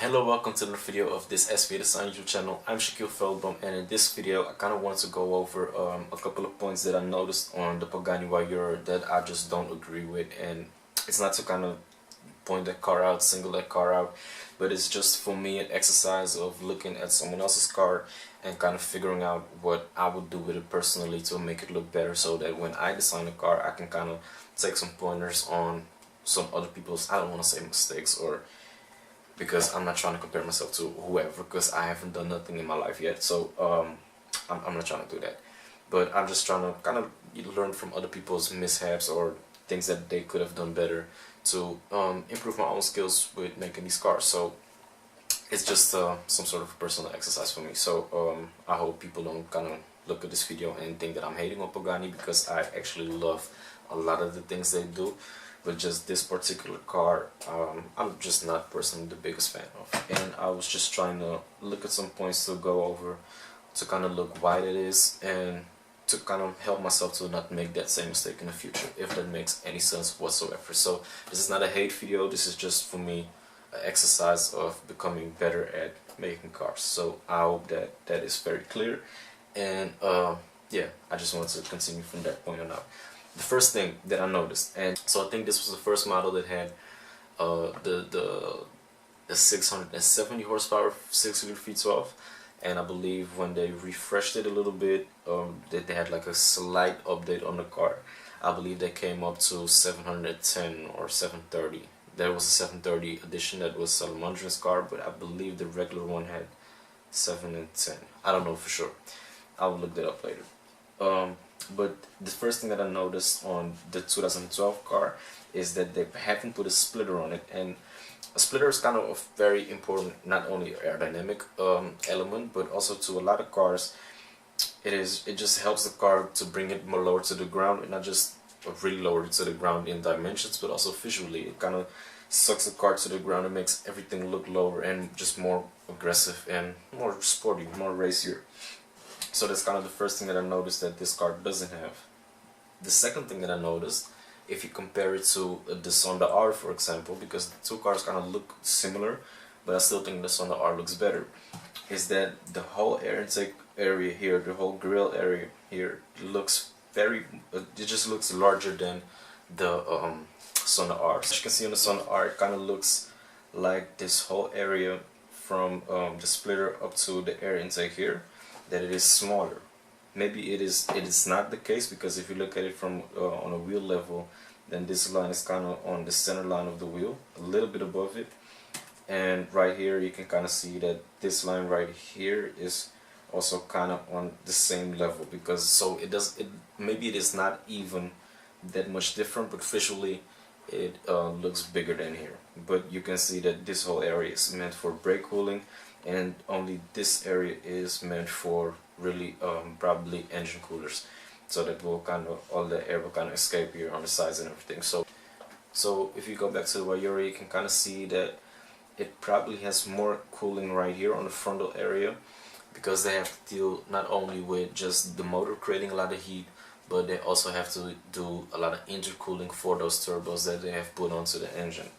Hello, welcome to the video of this SVA Design YouTube channel. I'm Shaquille Veldboom, and in this video I kind of want to go over a couple of points that I noticed on the Pagani Huayra that I just don't agree with. And it's not to kind of point that car out, single that car out, but it's just for me an exercise of looking at someone else's car and kind of figuring out what I would do with it personally to make it look better, so that when I design a car I can kind of take some pointers on some other people's, I don't want to say mistakes, or because I'm not trying to compare myself to whoever, because I haven't done nothing in my life yet, so I'm not trying to do that. But I'm just trying to kind of learn from other people's mishaps or things that they could have done better to improve my own skills with making these cars. So it's just some sort of personal exercise for me. So I hope people don't kind of look at this video and think that I'm hating on Pagani, because I actually love a lot of the things they do. But just this particular car, I'm just not personally the biggest fan of. And I was just trying to look at some points to go over, to kind of look why it is, and to kind of help myself to not make that same mistake in the future, if that makes any sense whatsoever. So this is not a hate video, this is just for me an exercise of becoming better at making cars. So I hope that that is very clear. And yeah, I just want to continue from that point on out. The first thing that I noticed, and so I think this was the first model that had the 670 horsepower 6-liter V12, and I believe when they refreshed it a little bit, that they had like a slight update on the car. I believe they came up to 710 or 730. There was a 730 edition that was Salamandrian's car, but I believe the regular one had 710. I don't know for sure. I'll look that up later. But the first thing that I noticed on the 2012 car is that they haven't put a splitter on it, and a splitter is kind of a very important, not only aerodynamic element, but also to a lot of cars. It just helps the car to bring it more lower to the ground, and not just really lower to the ground in dimensions, but also visually. It kind of sucks the car to the ground and makes everything look lower and just more aggressive and more sporty, more racier. So that's kind of the first thing that I noticed that this car doesn't have. The second thing that I noticed, if you compare it to the Sonda R, for example, because the two cars kind of look similar, but I still think the Sonda R looks better, is that the whole air intake area here, the whole grille area here, looks very, it just looks larger than the Sonda R. As you can see on the Sonda R, it kind of looks like this whole area from the splitter up to the air intake here, that it is smaller. Maybe it is not the case, because if you look at it from on a wheel level, then this line is kind of on the center line of the wheel, a little bit above it, and right here you can kind of see that this line right here is also kind of on the same level, because so maybe it is not even that much different, but visually it looks bigger than here. But you can see that this whole area is meant for brake cooling, and only this area is meant for really probably engine coolers, so that will kind of, all the air will kind of escape here on the sides and everything. So if you go back to the Huayra, you can kind of see that it probably has more cooling right here on the frontal area, because they have to deal not only with just the motor creating a lot of heat, but they also have to do a lot of intercooling for those turbos that they have put onto the engine.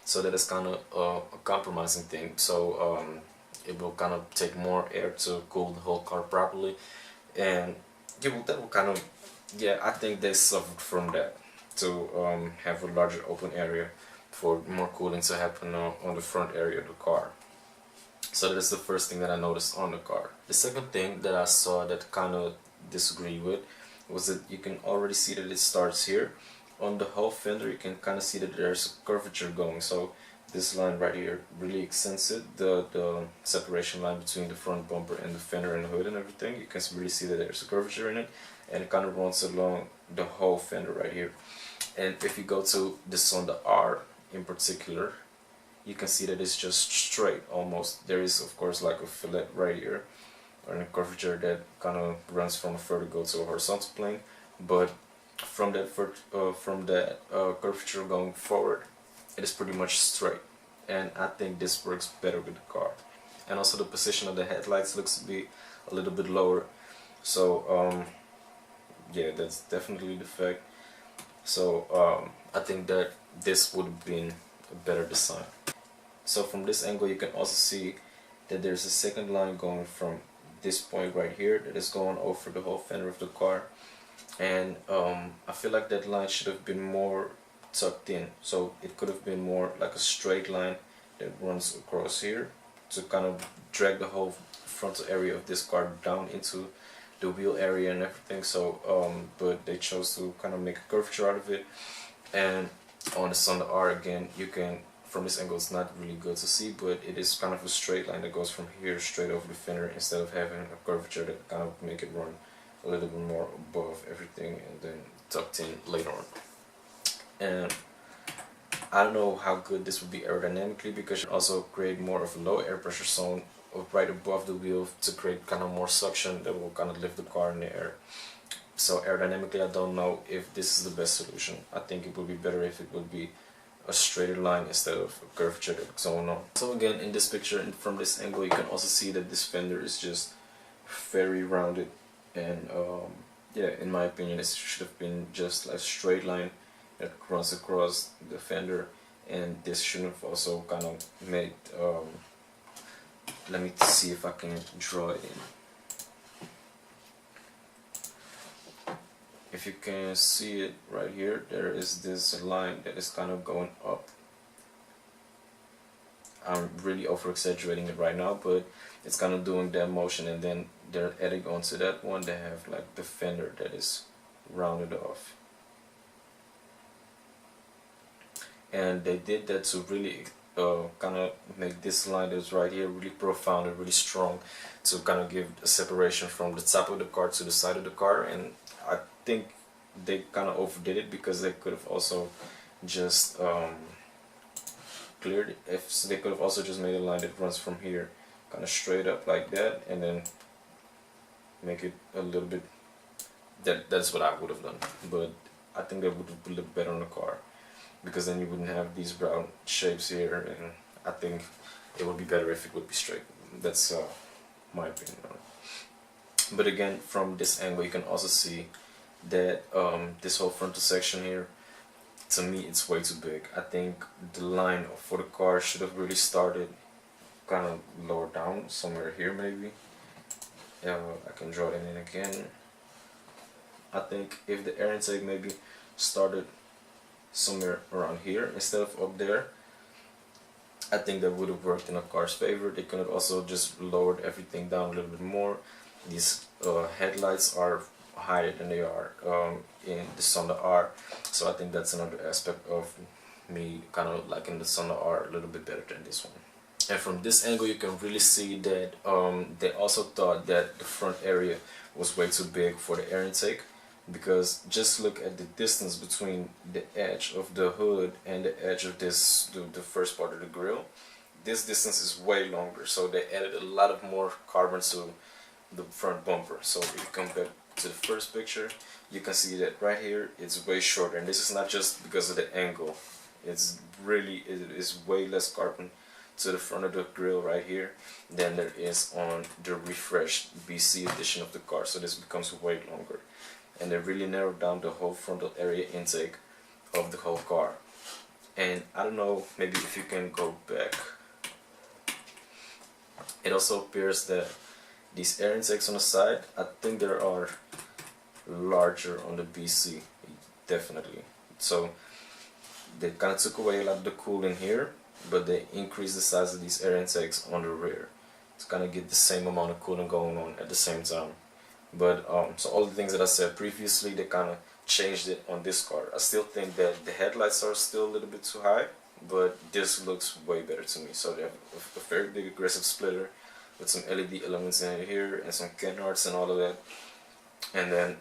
So that is kind of a compromising thing. So it will kind of take more air to cool the whole car properly, and that will kind of, yeah, I think they suffered from that, to have a larger open area for more cooling to happen on the front area of the car. So that is the first thing that I noticed on the car. The second thing that I saw that kind of disagree with was that you can already see that it starts here on the whole fender. You can kind of see that there's a curvature going. So this line right here really accents it, the separation line between the front bumper and the fender and the hood and everything. You can really see that there's a curvature in it, and it kind of runs along the whole fender right here. And if you go to this on the R in particular, you can see that it's just straight almost. There is of course like a fillet right here, or a curvature that kind of runs from a vertical to a horizontal plane, but from that curvature going forward, it is pretty much straight, and I think this works better with the car. And also the position of the headlights looks to be a little bit lower, so yeah, that's definitely the fact. So I think that this would have been a better design. So from this angle you can also see that there's a second line going from this point right here that is going over the whole fender of the car, and I feel like that line should have been more tucked in, so it could have been more like a straight line that runs across here to kind of drag the whole frontal area of this car down into the wheel area and everything. So but they chose to kind of make a curvature out of it. And on the Sonda R again, you can, from this angle it's not really good to see, but it is kind of a straight line that goes from here straight over the fender instead of having a curvature that kind of make it run a little bit more above everything and then tucked in later on. And I don't know how good this would be aerodynamically, because you also create more of a low air pressure zone right above the wheel to create kind of more suction that will kind of lift the car in the air. So aerodynamically I don't know if this is the best solution. I think it would be better if it would be a straighter line instead of a curvature that's going on. So again, in this picture and from this angle you can also see that this fender is just very rounded, and yeah, in my opinion it should have been just like a straight line that runs across the fender, and this should have also kind of made let me see if I can draw it in. If you can see it right here, there is this line that is kind of going up. I'm really over exaggerating it right now, but it's kind of doing that motion, and then they're adding onto that one, they have like the fender that is rounded off. And they did that to really kind of make this line that's right here really profound and really strong, to kind of give a separation from the top of the car to the side of the car. And I think they kind of overdid it, because they could have also just cleared it. If they could have also just made a line that runs from here kind of straight up like that, and then make it a little bit, that's what I would have done. But I think that would look better on the car, because then you wouldn't have these brown shapes here, and I think it would be better if it would be straight. That's my opinion on it. But again, from this angle you can also see that this whole frontal section here, to me it's way too big. I think the line for the car should have really started kind of lower down, somewhere here maybe. I can draw it in again. I think if the air intake maybe started somewhere around here instead of up there, I think that would have worked in a car's favor. They could have also just lowered everything down a little bit more. These headlights are higher than they are in the Sonda R, so I think that's another aspect of me kind of liking the Sonda R a little bit better than this one. And from this angle you can really see that they also thought that the front area was way too big for the air intake, because just look at the distance between the edge of the hood and the edge of this, the first part of the grille. This distance is way longer, so they added a lot of more carbon to the front bumper. So if you come back to the first picture, you can see that right here it's way shorter, and this is not just because of the angle. It's really, it is way less carbon to the front of the grille right here than there is on the refreshed BC edition of the car. So this becomes way longer, and they really narrowed down the whole frontal area intake of the whole car. And I don't know, maybe if you can go back, it also appears that these air intakes on the side, I think there are larger on the BC, definitely. So they kind of took away a lot of the cooling here, but they increased the size of these air intakes on the rear to kind of get the same amount of cooling going on at the same time. But so all the things that I said previously, they kind of changed it on this car. I still think that the headlights are still a little bit too high, but this looks way better to me. So they have a very big aggressive splitter with some LED elements in here and some canards and all of that. And then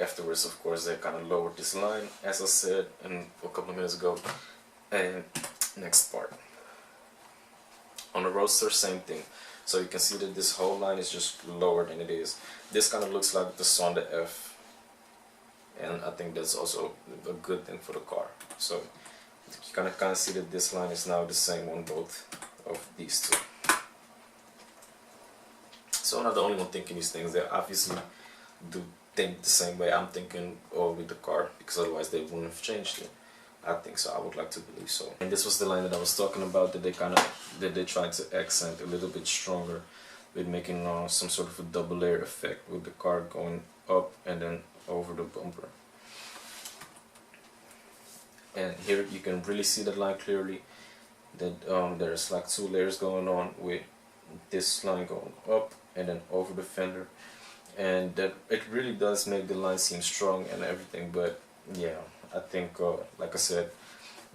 afterwards, of course, they kind of lowered this line, as I said a couple of minutes ago. And next part, on the Roadster, same thing. So you can see that this whole line is just lower than it is. This kind of looks like the Sonda F, and I think that's also a good thing for the car. So you kind of see that this line is now the same on both of these two. So I'm not the only one thinking these things. They obviously do think the same way I'm thinking with the car, because otherwise they wouldn't have changed it. I think so. I would like to believe so. And this was the line that I was talking about, that they tried to accent a little bit stronger with making some sort of a double layer effect with the car going up and then over the bumper. And here you can really see that line clearly, that there's like 2 layers going on, with this line going up and then over the fender, and that it really does make the line seem strong and everything. But yeah, I think like I said,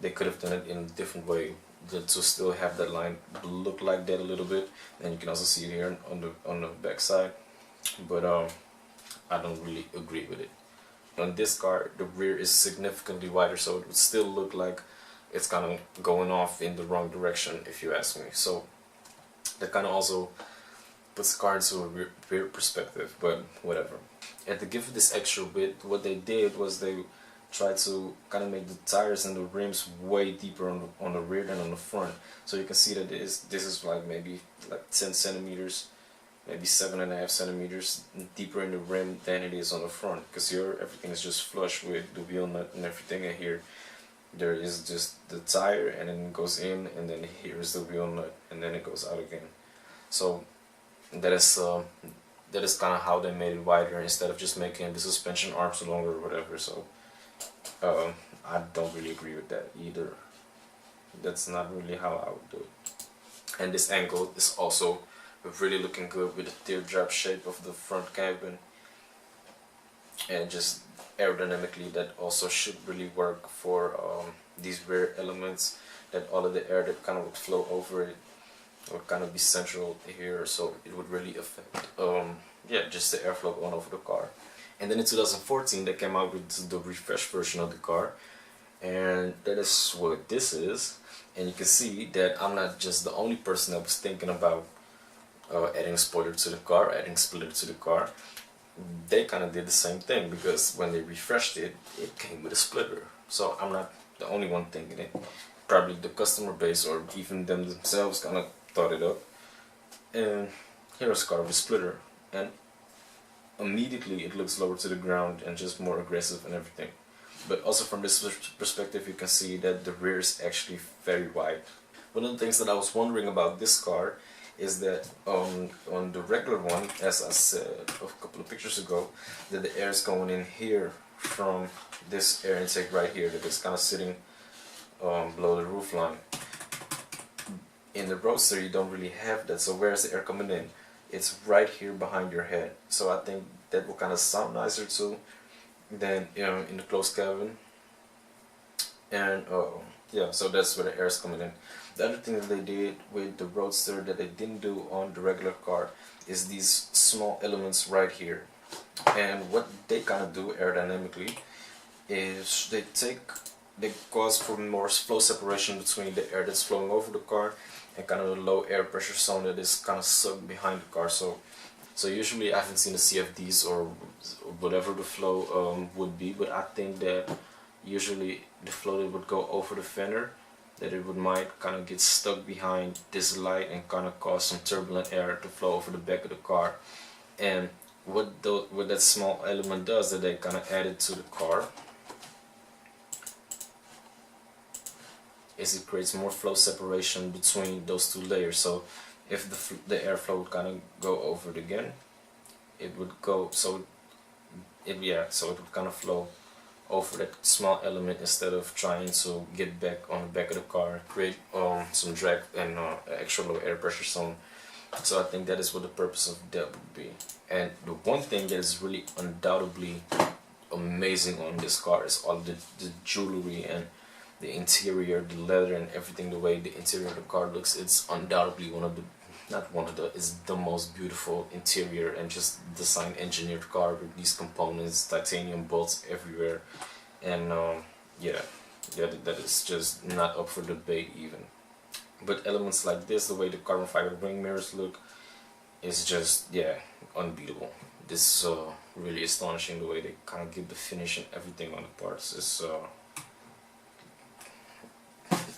they could have done it in a different way to still have that line look like that a little bit. And you can also see it here on the back side, but I don't really agree with it. On this car, the rear is significantly wider, so it would still look like it's kind of going off in the wrong direction, if you ask me. So that kind of also puts the car into a rear perspective, but whatever. And to give it this extra width, what they did was they tried to kind of make the tires and the rims way deeper on the rear than on the front. So you can see that this is like maybe like 10 centimeters, maybe 7.5 centimeters deeper in the rim than it is on the front, because here everything is just flush with the wheel nut and everything, and here there is just the tire, and then it goes in, and then here is the wheel nut, and then it goes out again. So that is kind of how they made it wider, instead of just making the suspension arms longer or whatever. So I don't really agree with that either. That's not really how I would do it. And this angle is also really looking good with the teardrop shape of the front cabin, and just aerodynamically that also should really work for these rear elements, that all of the air that kind of would flow over it would kind of be central here, so it would really affect yeah, just the airflow going over the car. And then in 2014 they came out with the refreshed version of the car, and that is what this is. And you can see that I'm not just the only person that was thinking about adding a spoiler to the car, adding splitter to the car. They kind of did the same thing, because when they refreshed it, it came with a splitter. So I'm not the only one thinking it. Probably the customer base or even them themselves kind of thought it up. And here's a car with a splitter, and immediately it looks lower to the ground and just more aggressive and everything. But also from this perspective, you can see that the rear is actually very wide. One of the things that I was wondering about this car is that on the regular one, as I said a couple of pictures ago, that the air is going in here from this air intake right here, that is kind of sitting below the roof line. In the Roadster you don't really have that, so where's the air coming in? It's right here behind your head. So I think that will kind of sound nicer too than in the closed cabin. And yeah, so that's where the air is coming in. The other thing that they did with the Roadster that they didn't do on the regular car is these small elements right here. And what they kind of do aerodynamically is they cause for more flow separation between the air that's flowing over the car and kind of the low air pressure zone that is kind of sucked behind the car. So usually I haven't seen the CFDs or whatever the flow would be, but I think that usually the flow that would go over the fender, that it might kind of get stuck behind this light and kind of cause some turbulent air to flow over the back of the car. And what that small element does, that they kind of added to the car, is it creates more flow separation between those two layers. So if the airflow would kind of go over it again, it would go, so it would kind of flow over that small element instead of trying to get back on the back of the car, create some drag and extra low air pressure zone. So I think that is what the purpose of that would be. And the one thing that is really undoubtedly amazing on this car is all the jewelry and the interior, the leather and everything, the way the interior of the car looks. It's undoubtedly it's the most beautiful interior and just design engineered car with these components, titanium bolts everywhere. And yeah, that is just not up for debate even. But elements like this, the way the carbon fiber wing mirrors look, is just, yeah, unbeatable. This is really astonishing, the way they kind of give the finish and everything on the parts. It's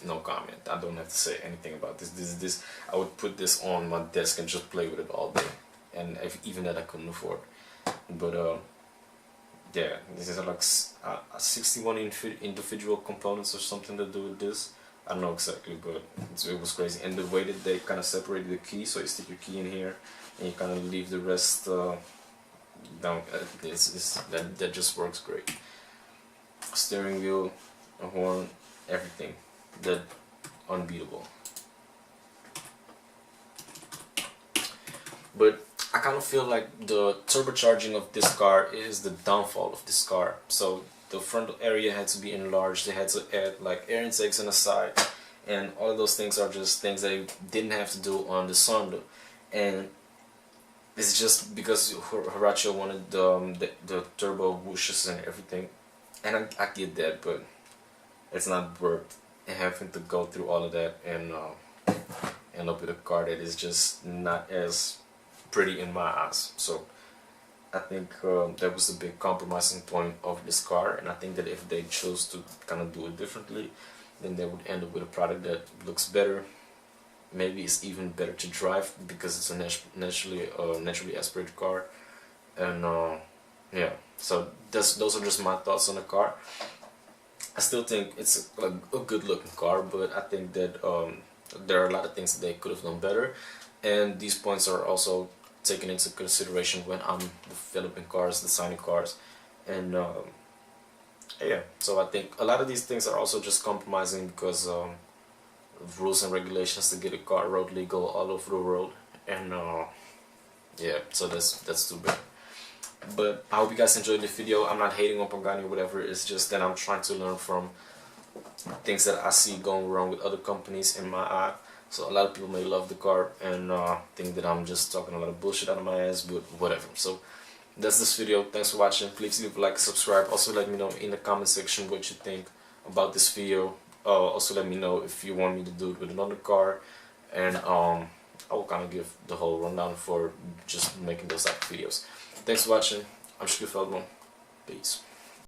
no comment. I don't have to say anything about this. I would put this on my desk and just play with it all day, and even that I couldn't afford. But yeah, this is like 61 individual components or something to do with this. I don't know exactly, but it was crazy. And the way that they kind of separated the key, so you stick your key in here and you kind of leave the rest down. That just works great. Steering wheel, a horn, everything. That unbeatable. But I kind of feel like the turbocharging of this car is the downfall of this car. So the front area had to be enlarged, they had to add like air intakes on the side, and all of those things are just things they didn't have to do on the Sonda. And it's just because Horacio wanted the turbo whooshes and everything, and I get that, but it's not worth having to go through all of that and end up with a car that is just not as pretty in my eyes. So I think that was a big compromising point of this car, and I think that if they chose to kind of do it differently, then they would end up with a product that looks better. Maybe it's even better to drive because it's a naturally aspirated car. And yeah, so those are just my thoughts on the car. I still think it's a good looking car, but I think that there are a lot of things that they could have done better, and these points are also taken into consideration when I'm developing cars, designing cars. And yeah, so I think a lot of these things are also just compromising because of rules and regulations to get a car road legal all over the world. And yeah, so that's too bad. But I hope you guys enjoyed the video. I'm not hating on Pagani or whatever, it's just that I'm trying to learn from things that I see going wrong with other companies in my eye. So a lot of people may love the car and think that I'm just talking a lot of bullshit out of my ass, but whatever. So that's this video. Thanks for watching. Please leave a like, subscribe. Also let me know in the comment section what you think about this video. Also let me know if you want me to do it with another car, and I will kind of give the whole rundown for just making those type of videos. Thanks for watching. I'm Shaquille Veldboom. Peace.